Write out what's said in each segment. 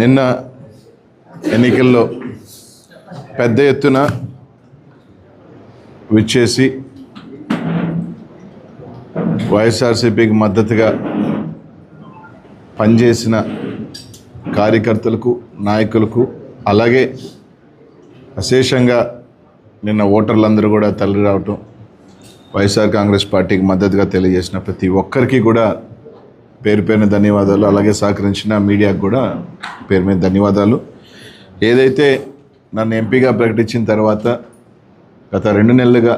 నిన్న ఎన్నికల్లో పెద్ద ఎత్తున విచ్చేసి వైఎస్ఆర్సీపీకి మద్దతుగా పనిచేసిన కార్యకర్తలకు, నాయకులకు, అలాగే అశేషంగా నిన్న ఓటర్లందరూ కూడా తరలి రావటం, వైఎస్ఆర్ కాంగ్రెస్ పార్టీకి మద్దతుగా తెలియజేసిన ప్రతి ఒక్కరికి కూడా పేరు పేరున ధన్యవాదాలు. అలాగే సహకరించిన మీడియాకు కూడా పేరు మీద ధన్యవాదాలు. ఏదైతే నన్ను ఎంపీగా ప్రకటించిన తర్వాత గత 2 నెలలుగా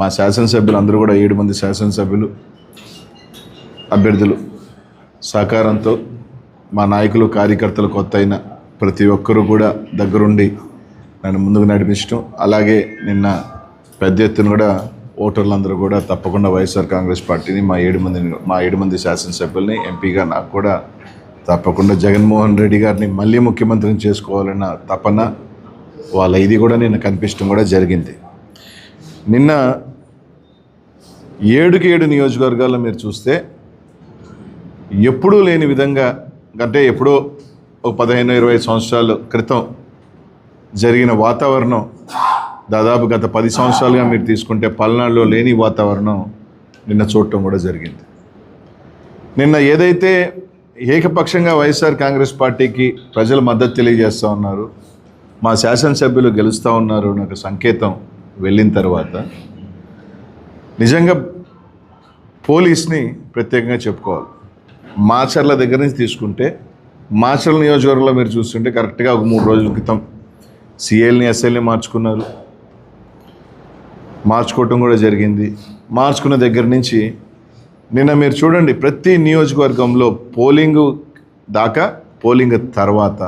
మా శాసనసభ్యులు అందరూ కూడా 7 మంది శాసనసభ్యులు అభ్యర్థులు సహకారంతో మా నాయకులు, కార్యకర్తలు, కొత్త అయిన ప్రతి ఒక్కరూ కూడా దగ్గరుండి నన్ను ముందుకు నడిపించడం, అలాగే నిన్న పెద్ద ఎత్తున కూడా ఓటర్లందరూ కూడా తప్పకుండా వైఎస్ఆర్ కాంగ్రెస్ పార్టీని మా 7 మంది శాసనసభ్యుల్ని ఎంపీగా నాకు కూడా తప్పకుండా జగన్మోహన్ రెడ్డి గారిని మళ్ళీ ముఖ్యమంత్రిని చేసుకోవాలన్న తపన వాళ్ళ ఇది కూడా నిన్న కనిపించడం కూడా జరిగింది. నిన్న 7కి 7 నియోజకవర్గాల్లో మీరు చూస్తే ఎప్పుడూ లేని విధంగా, అంటే ఎప్పుడో ఒక 15-20 సంవత్సరాల క్రితం జరిగిన వాతావరణం దాదాపు గత 10 సంవత్సరాలుగా మీరు తీసుకుంటే పల్నాడులో లేని వాతావరణం నిన్న చూడటం కూడా జరిగింది. నిన్న ఏదైతే ఏకపక్షంగా వైఎస్ఆర్ కాంగ్రెస్ పార్టీకి ప్రజలు మద్దతు తెలియజేస్తూ ఉన్నారు, మా శాసనసభ్యులు గెలుస్తూ ఉన్నారు నాకు సంకేతం వెళ్ళిన తర్వాత నిజంగా పోలీస్ని ప్రత్యేకంగా చెప్పుకోవాలి. మాచర్ల దగ్గర నుంచి తీసుకుంటే మాచర్ల నియోజకవర్గంలో మీరు చూస్తుంటే కరెక్ట్గా ఒక 3 రోజుల క్రితం సిఐల్ని, ఎస్ఐల్ని మార్చుకోవటం కూడా జరిగింది. మార్చుకున్న దగ్గర నుంచి నిన్న మీరు చూడండి, ప్రతి నియోజకవర్గంలో పోలింగ్ దాకా, పోలింగ్ తర్వాత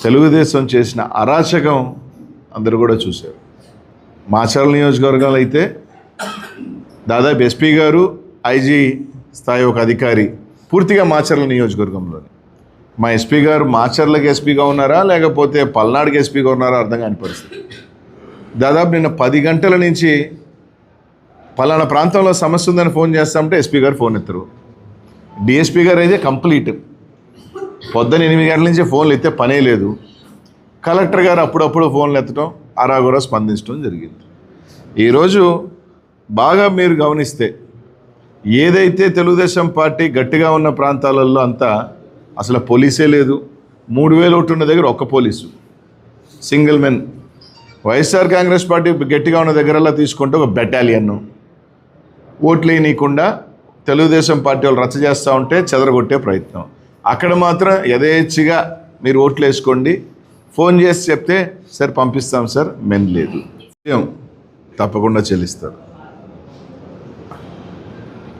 తెలుగుదేశం చేసిన అరాచకం అందరూ కూడా చూశారు. మాచర్ల నియోజకవర్గాలు అయితే దాదాపు ఎస్పీ గారు, ఐజీ స్థాయి ఒక అధికారి పూర్తిగా మాచర్ల నియోజకవర్గంలోనే. మా ఎస్పీ గారు మాచర్లకి ఎస్పీగా ఉన్నారా లేకపోతే పల్నాడుకి ఎస్పీగా ఉన్నారా అర్థం కాని పరిస్థితి. దాదాపు నిన్న 10 గంటల నుంచి పలానా ప్రాంతంలో సమస్య ఉందని ఫోన్ చేస్తామంటే ఎస్పీ గారు ఫోన్ ఎత్తరు. డిఎస్పీ గారు అయితే కంప్లీట్ పొద్దున్న 8 గంటల నుంచి ఫోన్లు ఎత్తే పనే లేదు. కలెక్టర్ గారు అప్పుడప్పుడు ఫోన్లు ఎత్తడం, అరాగొరా స్పందించడం జరిగింది. ఈరోజు బాగా మీరు గమనిస్తే ఏదైతే తెలుగుదేశం పార్టీ గట్టిగా ఉన్న ప్రాంతాలలో అంతా అసలు పోలీసే లేదు. 3000 ఓట్లు ఉన్న దగ్గర ఒక్క police, single men. YSR Congress party గట్టిగా ఉన్న దగ్గరలా తీసుకుంటే ఒక బెటాలియన్. ఓట్లు వేయనీయకుండా తెలుగుదేశం పార్టీ వాళ్ళు రచ్చ చేస్తూ ఉంటే చెదరగొట్టే ప్రయత్నం. అక్కడ మాత్రం యథేచ్ఛగా మీరు ఓట్లు వేసుకోండి, ఫోన్ చేసి చెప్తే సార్ పంపిస్తాం సార్, మెన్ లేదు, తప్పకుండా చెల్లిస్తారు.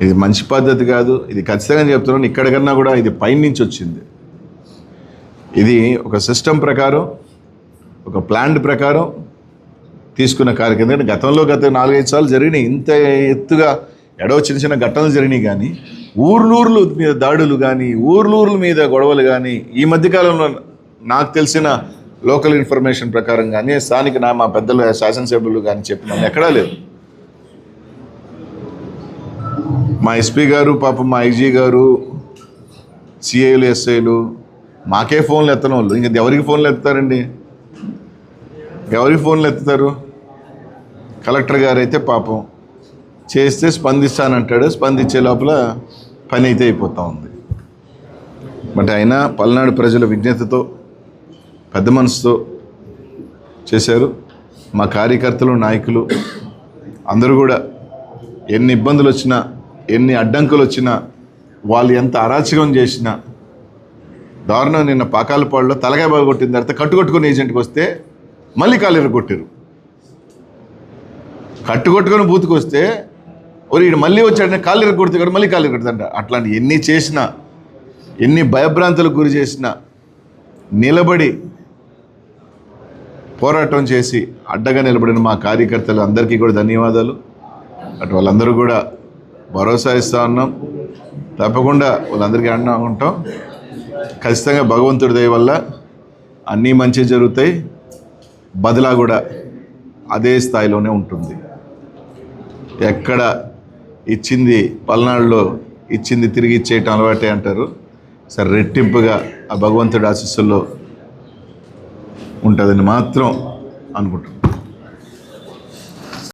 ఇది మంచి పద్ధతి కాదు. ఇది ఖచ్చితంగా చెప్తున్నాను, ఇక్కడికన్నా కూడా ఇది పైనుంచి వచ్చింది. ఇది ఒక సిస్టమ్ ప్రకారం, ఒక ప్లాన్ ప్రకారం తీసుకున్న కార్యక్రమం. ఎందుకంటే గతంలో గత 4-5 సార్లు జరిగినాయి, ఇంత ఎత్తుగా ఎడవ చిన్న ఘటనలు జరిగినాయి. కానీ ఊర్లూర్ల మీద దాడులు కానీ, ఊర్లూర్ల మీద గొడవలు కానీ ఈ మధ్యకాలంలో నాకు తెలిసిన లోకల్ ఇన్ఫర్మేషన్ ప్రకారం కానీ, స్థానిక మా పెద్దలు శాసనసభ్యులు కానీ చెప్పిన ఎక్కడా లేదు. మా ఎస్పీ గారు, పాపం మా ఐజీ గారు, సిఐలు, ఎస్ఐలు మాకే ఫోన్లు ఎత్తన వాళ్ళు. ఇంకా ఎవరికి ఫోన్లు ఎత్తుతారండి? ఎవరికి ఫోన్లు ఎత్తుతారు? కలెక్టర్ గారు అయితే పాపం చేస్తే స్పందిస్తానంటాడు, స్పందించే లోపల పని అయితే అయిపోతూ ఉంది. బట్ అయినా పల్నాడు ప్రజల విజ్ఞతతో, పెద్ద మనసుతో చేశారు. మా కార్యకర్తలు, నాయకులు అందరూ కూడా ఎన్ని ఇబ్బందులు వచ్చినా, ఎన్ని అడ్డంకులు వచ్చినా, వాళ్ళు ఎంత అరాచకం చేసినా, దారుణం. నిన్న పాకాలపాడులో తలకాయ బాగా కొట్టిన తర్వాత కట్టుకొట్టుకుని ఏజెంట్కి వస్తే మళ్ళీ కాలు కొట్టారు. కట్టుకొట్టుకొని బూతుకు వస్తే ఈడు మళ్ళీ వచ్చాడని కాలు కొడితే కూడా మళ్ళీ కాలు కొడుతుంట. అట్లాంటి ఎన్ని చేసినా, ఎన్ని భయభ్రాంతులకు గురి చేసినా నిలబడి పోరాటం చేసి అడ్డగా నిలబడిన మా కార్యకర్తలు అందరికీ కూడా ధన్యవాదాలు. అటు వాళ్ళందరూ కూడా భరోసా ఇస్తూ ఉన్నాం. తప్పకుండా వాళ్ళందరికీ అండా ఉంటాం. ఖచ్చితంగా భగవంతుడి దయ వల్ల అన్నీ మంచి జరుగుతాయి. బదిలా కూడా అదే స్థాయిలోనే ఉంటుంది. ఎక్కడ ఇచ్చింది పల్నాడులో ఇచ్చింది తిరిగి ఇచ్చేయటం అలవాటే అంటారు. సరే, రెట్టింపుగా ఆ భగవంతుడి ఆశీస్సుల్లో ఉంటుందని మాత్రం అనుకుంటున్నాను.